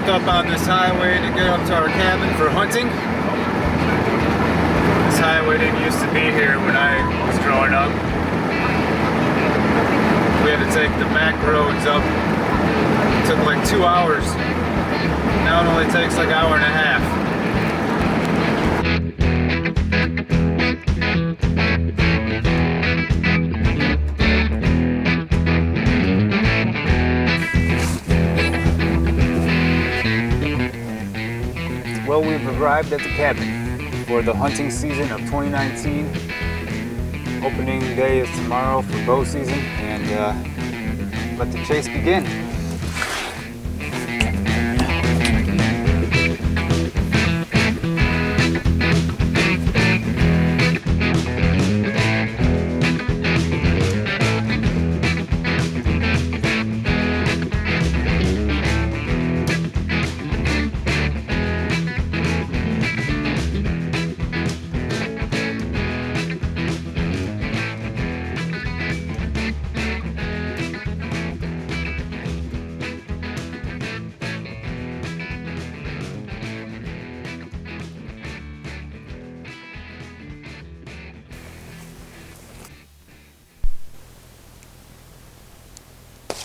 hooked up on this highway to get up to our cabin for hunting. This highway didn't used to be here when I was growing up. We had to take the back roads up. It took like 2 hours. Now it only takes like an hour and a half. Well, we've arrived at the cabin for the hunting season of 2019. Opening day is tomorrow for bow season, and let the chase begin.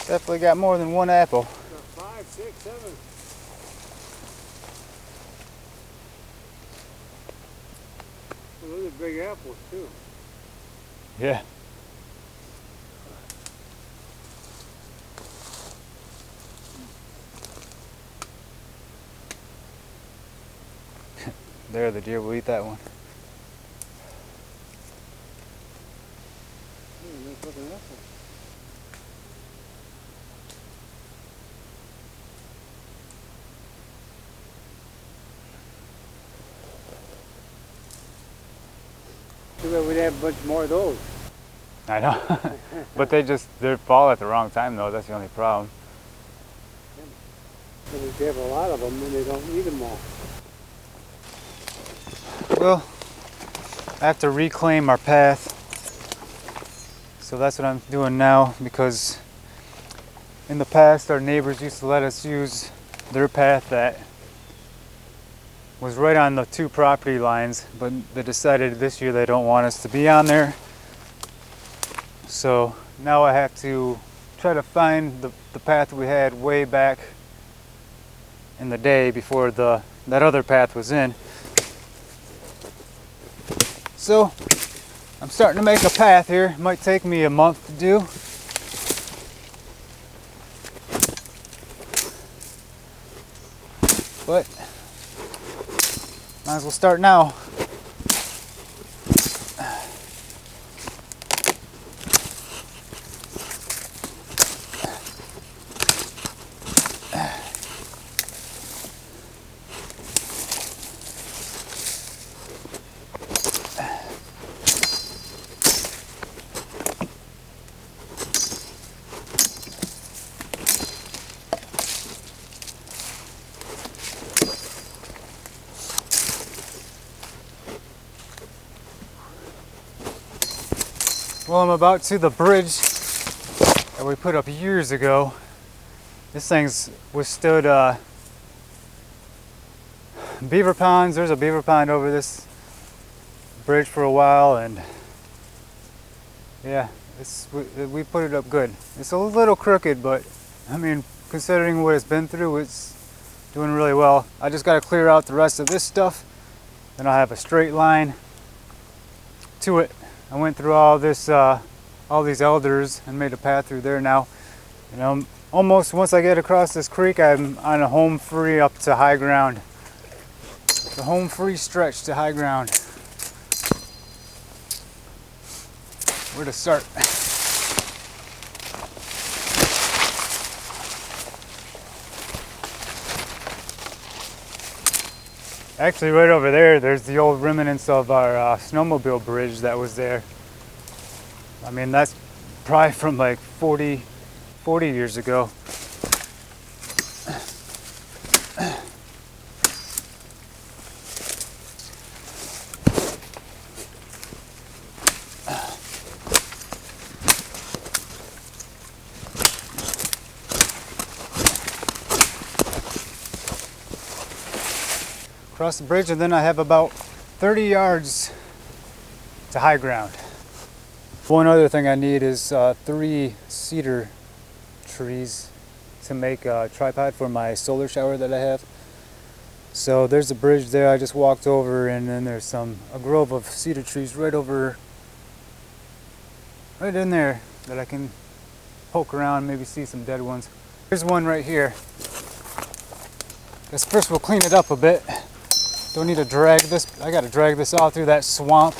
Definitely got more than one apple. 5, 6, 7. Well, those are big apples too. Yeah. There, the deer will eat that one. Nice looking apple. Too bad we'd have a bunch more of those. I know. But they fall at the wrong time though, that's the only problem. And if you have a lot of them, then they don't eat them all. Well, I have to reclaim our path. So that's what I'm doing now, because in the past our neighbors used to let us use their path that was right on the two property lines, but they decided this year they don't want us to be on there. So now I have to try to find the path we had way back in the day before that other path was in. So I'm starting to make a path here. It might take me a month to do. But might as well start now. Well, I'm about to the bridge that we put up years ago. This thing's withstood beaver ponds. There's a beaver pond over this bridge for a while, and yeah, we put it up good. It's a little crooked, but I mean, considering what it's been through, it's doing really well. I just got to clear out the rest of this stuff, then I'll have a straight line to it. I went through all these elders and made a path through there now. And almost, once I get across this creek, I'm on a home free up to high ground. The home free stretch to high ground. Where to start? Actually, right over there's the old remnants of our snowmobile bridge that was there. I mean, that's probably from like 40 years ago. across the bridge, and then I have about 30 yards to high ground. One other thing I need is 3 cedar trees to make a tripod for my solar shower that I have. So there's a bridge there I just walked over, and then there's a grove of cedar trees right in there that I can poke around, maybe see some dead ones. There's one right here. Guess first we'll clean it up a bit. Don't need to drag this. I gotta drag this all through that swamp,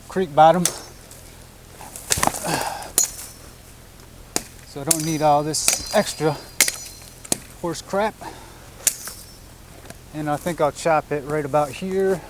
creek bottom. So I don't need all this extra horse crap. And I think I'll chop it right about here.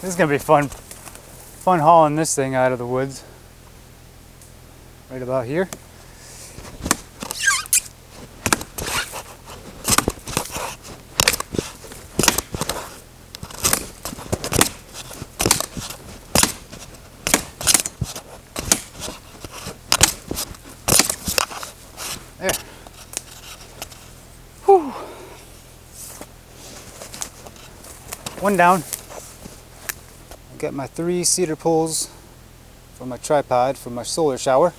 This is gonna be fun hauling this thing out of the woods. Right about here. There. Whew. One down. Got my 3 cedar poles for my tripod for my solar shower.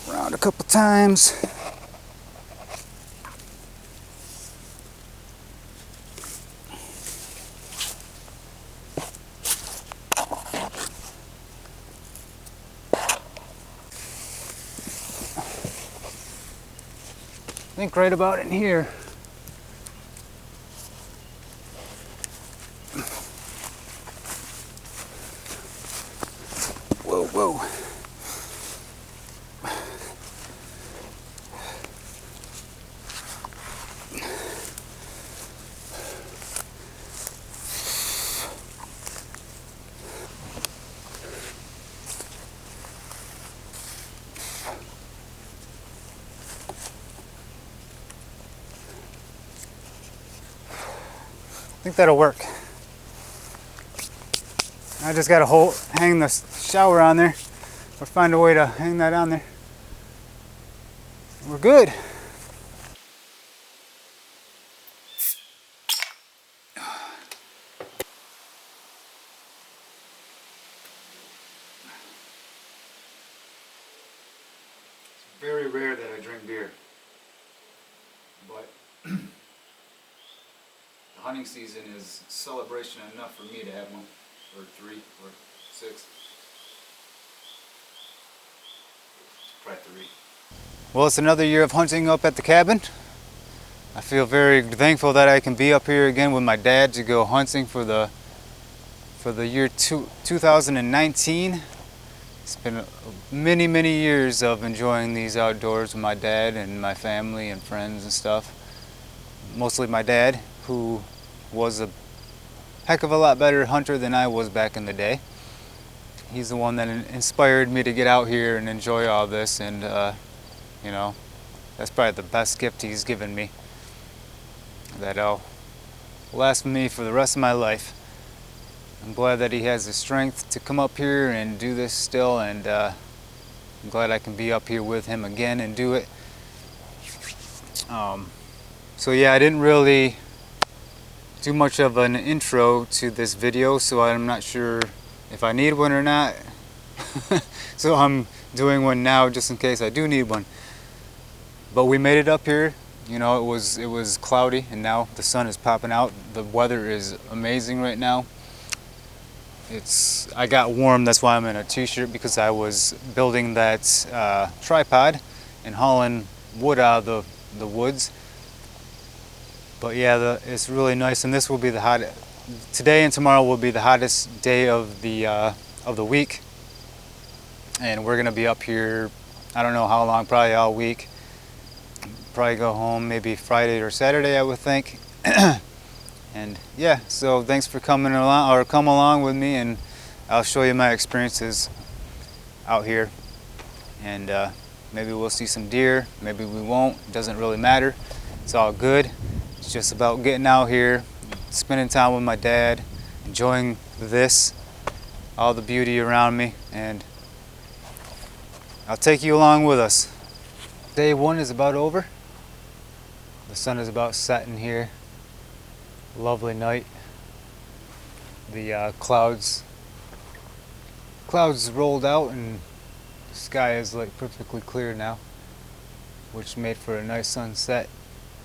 Around a couple times. I think right about in here. Whoa, whoa. I think that'll work. I just gotta hang the shower on there, or find a way to hang that on there. We're good. It's very rare that I drink beer, but hunting season is celebration enough for me to have one, or 3, or 6. Probably 3. Well, it's another year of hunting up at the cabin. I feel very thankful that I can be up here again with my dad to go hunting for the year 2019. It's been many years of enjoying these outdoors with my dad and my family and friends and stuff. Mostly my dad, who was a heck of a lot better hunter than I was back in the day. He's the one that inspired me to get out here and enjoy all this, and you know, that's probably the best gift he's given me that'll last me for the rest of my life. I'm glad that he has the strength to come up here and do this still, and I'm glad I can be up here with him again and do it. So yeah, I didn't really do much of an intro to this video, so I'm not sure if I need one or not. So I'm doing one now just in case I do need one. But we made it up here. You know, it was cloudy, and now the sun is popping out. The weather is amazing right now. I got warm, that's why I'm in a t-shirt, because I was building that tripod and hauling wood out of the woods. But yeah, it's really nice, and this will be the hottest. Today and tomorrow will be the hottest day of the week, and we're gonna be up here. I don't know how long, probably all week. probably go home maybe Friday or Saturday, I would think. And yeah, so thanks for coming along, or come along with me, and I'll show you my experiences out here. And maybe we'll see some deer, maybe we won't. It doesn't really matter. It's all good. It's just about getting out here, spending time with my dad, enjoying this, all the beauty around me, and I'll take you along with us. Day one is about over. The sun is about setting here. Lovely night. The clouds rolled out and the sky is like perfectly clear now, which made for a nice sunset.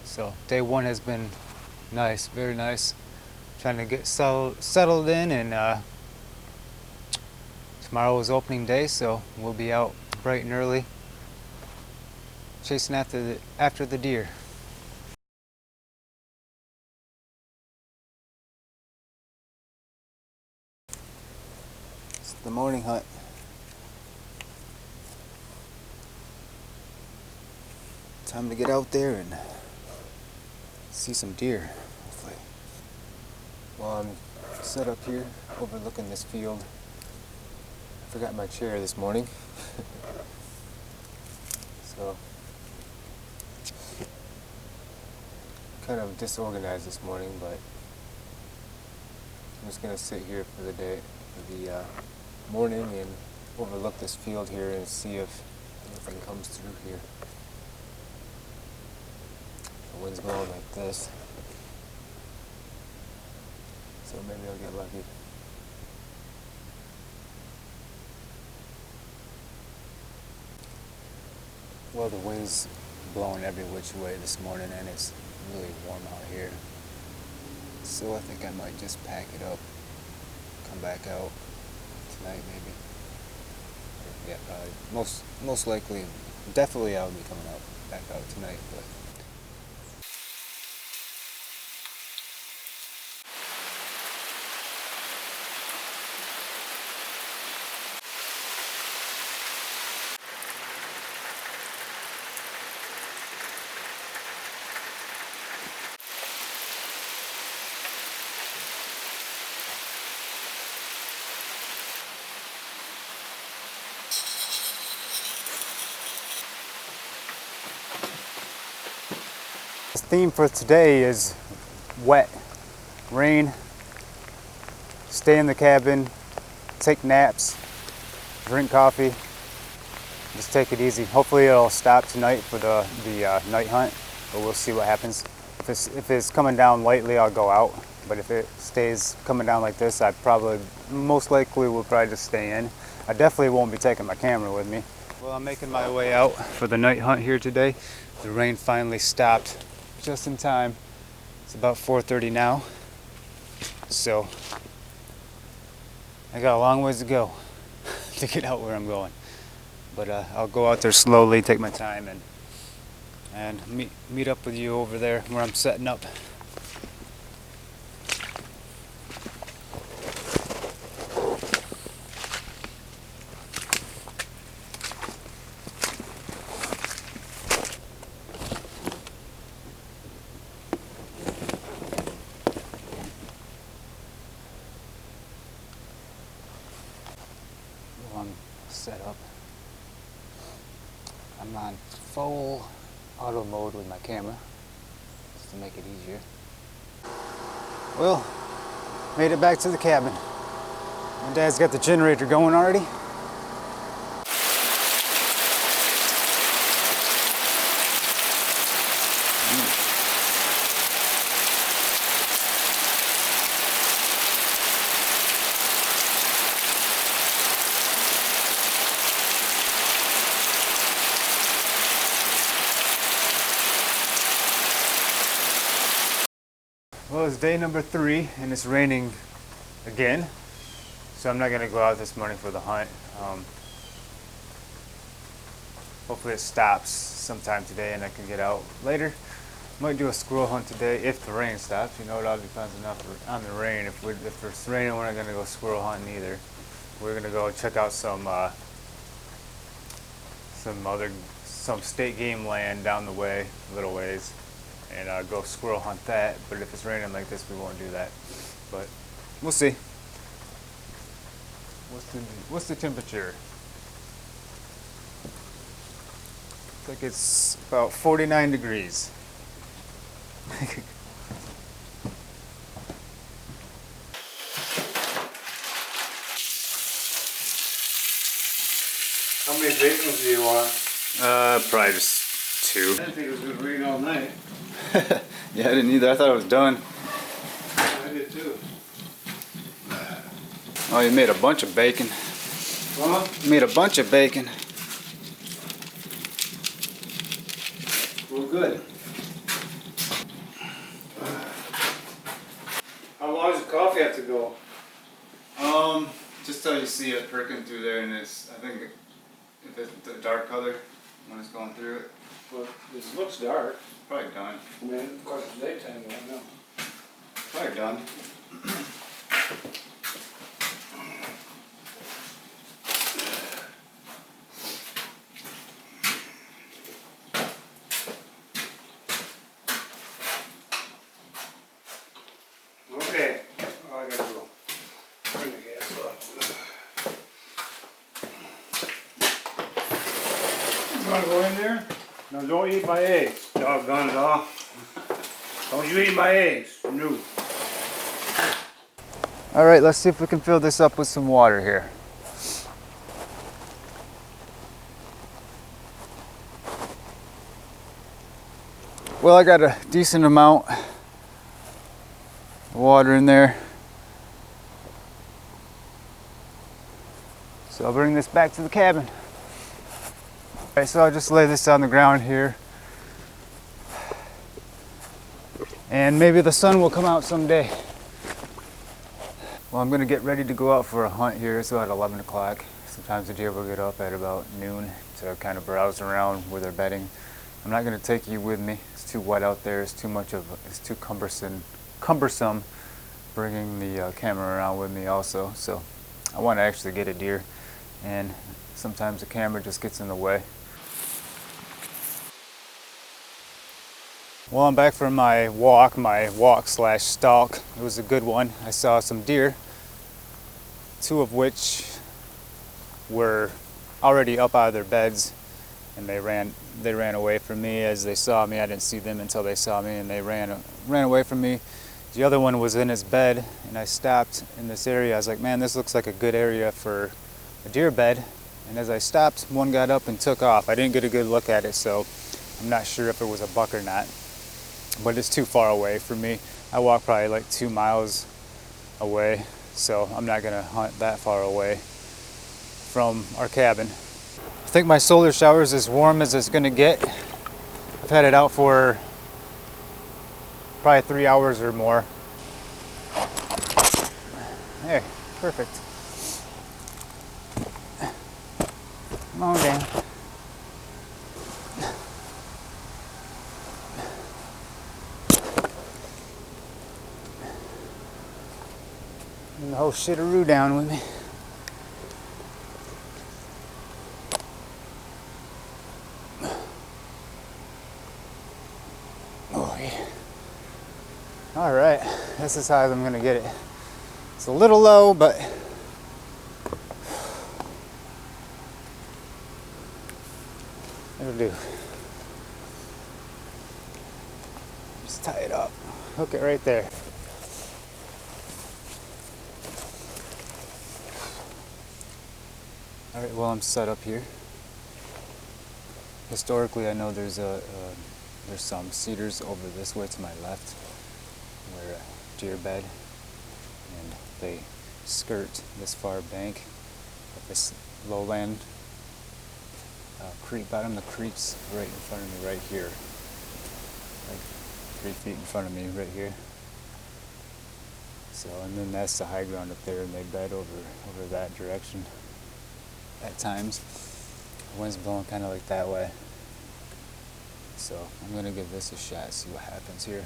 So day one has been nice, very nice. Trying to get settled in, and tomorrow is opening day, so we'll be out bright and early chasing after the deer. It's the morning hunt. Time to get out there and see some deer, hopefully. Well, I'm set up here overlooking this field. I forgot my chair this morning. So, kind of disorganized this morning, but I'm just gonna sit here for the day, for the morning, and overlook this field here and see if anything comes through here. The wind's blowing like this, so maybe I'll get lucky. Well, the wind's blowing every which way this morning, and it's really warm out here. So I think I might just pack it up, come back out tonight maybe. Yeah, most likely, definitely I'll be coming out back out tonight. But the theme for today is wet, rain, stay in the cabin, take naps, drink coffee, just take it easy. Hopefully it'll stop tonight for the night hunt, but we'll see what happens. If it's coming down lightly, I'll go out, but if it stays coming down like this, I most likely will probably just stay in. I definitely won't be taking my camera with me. Well, I'm making my way out for the night hunt here today. The rain finally stopped just in time. It's about 4:30 now, so I got a long ways to go to get out where I'm going. But I'll go out there slowly, take my time, and meet up with you over there where I'm setting up. Well, I'm set up. I'm on full auto mode with my camera, just to make it easier. Well, made it back to the cabin. My dad's got the generator going already. Well, it's day number 3 and it's raining again, so I'm not going to go out this morning for the hunt. Hopefully it stops sometime today and I can get out later. Might do a squirrel hunt today if the rain stops. You know, it all depends on the rain. If it's raining, we're not going to go squirrel hunting either. We're going to go check out some some state game land down the way, a little ways, and go squirrel hunt that. But if it's raining like this, we won't do that. But we'll see. What's the temperature? Looks like it's about 49 degrees. How many bacons do you want? Probably just 2. I didn't think it was gonna rain all night. Yeah, I didn't either. I thought it was done. I did too. Oh, you made a bunch of bacon. Huh? You made a bunch of bacon. Well, good. How long does the coffee have to go? Just till you see it perking through there, and it's, I think, if it's the dark color when it's going through it, Well, this looks dark. probably done. I mean, of course, it's daytime, I don't know. Probably done. Okay. Oh, I gotta go. Turn the gas off. You wanna go in there? No, don't eat my eggs. Doggone it all. Don't you eat my eggs. No. All right, let's see if we can fill this up with some water here. Well, I got a decent amount of water in there. So I'll bring this back to the cabin. All right, so I'll just lay this on the ground here. And maybe the sun will come out someday. Well, I'm gonna get ready to go out for a hunt here. It's about 11 o'clock. Sometimes the deer will get up at about noon to kind of browse around where they're bedding. I'm not gonna take you with me. It's too wet out there. It's too cumbersome bringing the camera around with me also. So I want to actually get a deer, and sometimes the camera just gets in the way. Well, I'm back from my walk/stalk. It was a good one. I saw some deer, 2 of which were already up out of their beds, and they ran away from me as they saw me. I didn't see them until they saw me, and they ran away from me. The other one was in his bed, and I stopped in this area. I was like, man, this looks like a good area for a deer bed. And as I stopped, one got up and took off. I didn't get a good look at it, so I'm not sure if it was a buck or not. But it's too far away for me. I walk probably like 2 miles away, so I'm not gonna hunt that far away from our cabin. I think my solar shower is as warm as it's gonna get. I've had it out for probably 3 hours or more. There, perfect. Come on down. And the whole shitteroo down with me. Oh yeah. All right, this is how I'm gonna get it. It's a little low, but it'll do. Just tie it up, hook it right there. All right, well, I'm set up here. Historically, I know there's some cedars over this way to my left, where a deer bed, and they skirt this far bank of this lowland creek bottom. The creek's right in front of me, right here, like 3 feet in front of me, right here. So, and then that's the high ground up there, and they bed over that direction. At times, the wind's blowing kind of like that way. So I'm gonna give this a shot, see what happens here.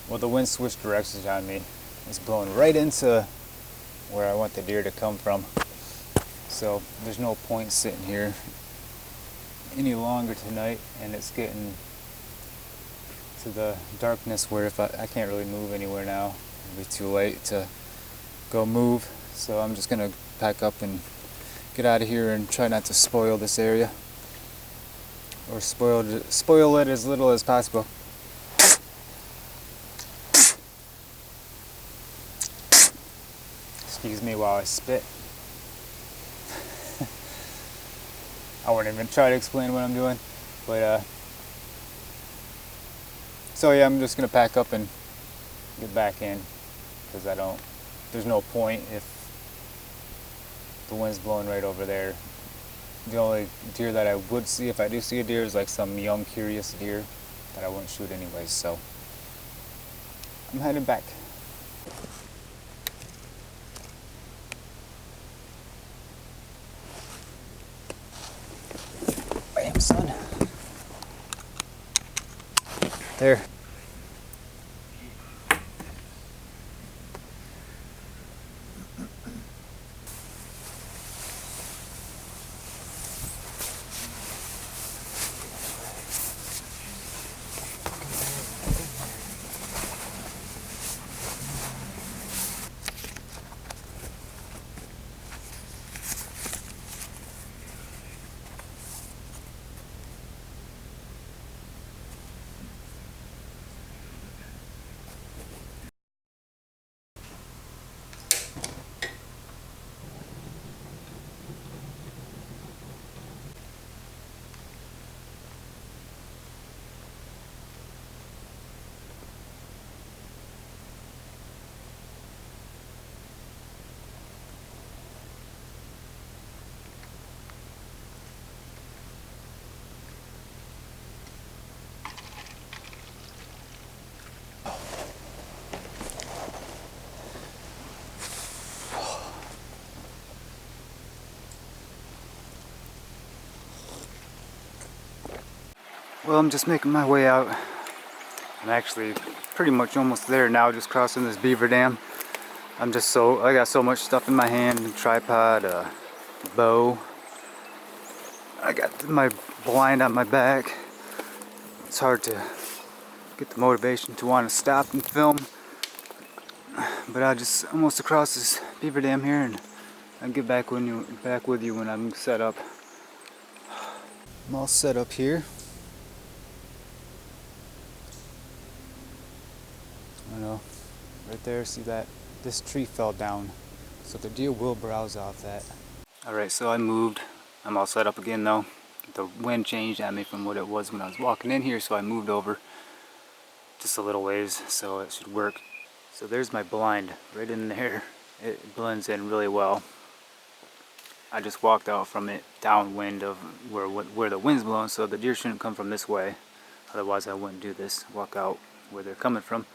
Well, the wind switched directions on me. It's blowing right into where I want the deer to come from. So there's no point sitting here any longer tonight, and it's getting to the darkness where if I can't really move anywhere now. It'll be too late to go move. So I'm just gonna pack up and get out of here and try not to spoil this area, or spoil it as little as possible. Excuse me while I spit. I wouldn't even try to explain what I'm doing, but so yeah, I'm just gonna pack up and get back in, because there's no point if the wind's blowing right over there. The only deer that I would see, if I do see a deer, is like some young curious deer that I wouldn't shoot anyways. So I'm heading back. Bam, son. There. Well, I'm just making my way out. I'm actually pretty much almost there now, just crossing this beaver dam. I got so much stuff in my hand, tripod, bow. I got my blind on my back. It's hard to get the motivation to want to stop and film. But I just almost across this beaver dam here, and I'll get back with you when I'm set up. I'm all set up here. I don't know, right there, see that? This tree fell down, so the deer will browse off that. Alright, so I moved. I'm all set up again though. The wind changed at me from what it was when I was walking in here, so I moved over just a little ways, so it should work. So there's my blind right in there. It blends in really well. I just walked out from it downwind of where the wind's blowing, so the deer shouldn't come from this way. Otherwise I wouldn't do this, walk out where they're coming from.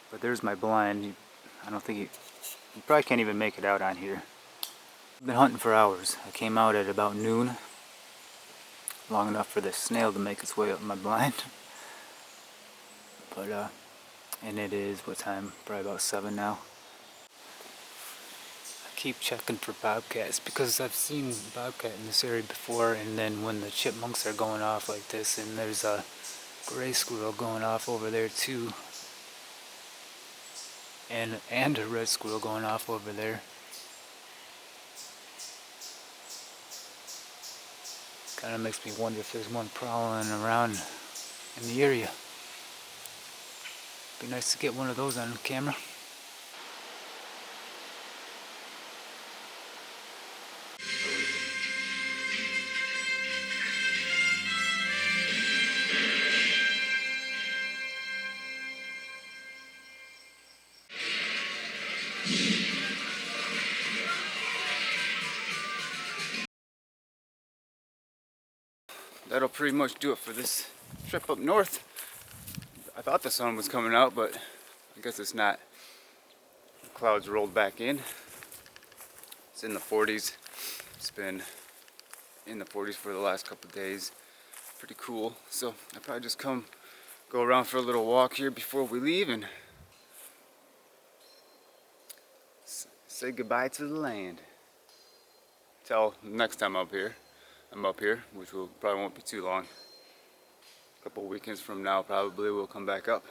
But there's my blind. I don't think you probably can't even make it out on here. I've been hunting for hours. I came out at about noon, long enough for the snail to make its way up my blind. But and it is, what time? Probably about 7 now. I keep checking for bobcats because I've seen bobcat in this area before, and then when the chipmunks are going off like this, and there's a gray squirrel going off over there too, and a red squirrel going off over there. Kind of makes me wonder if there's one prowling around in the area. Be nice to get one of those on camera. That'll pretty much do it for this trip up north. I thought the sun was coming out, but I guess it's not. The clouds rolled back in. It's in the 40s. It's been in the 40s for the last couple of days. Pretty cool. So I'll probably just go around for a little walk here before we leave and say goodbye to the land. Till next time I'm up here, which will probably won't be too long. A couple weekends from now, probably we'll come back up.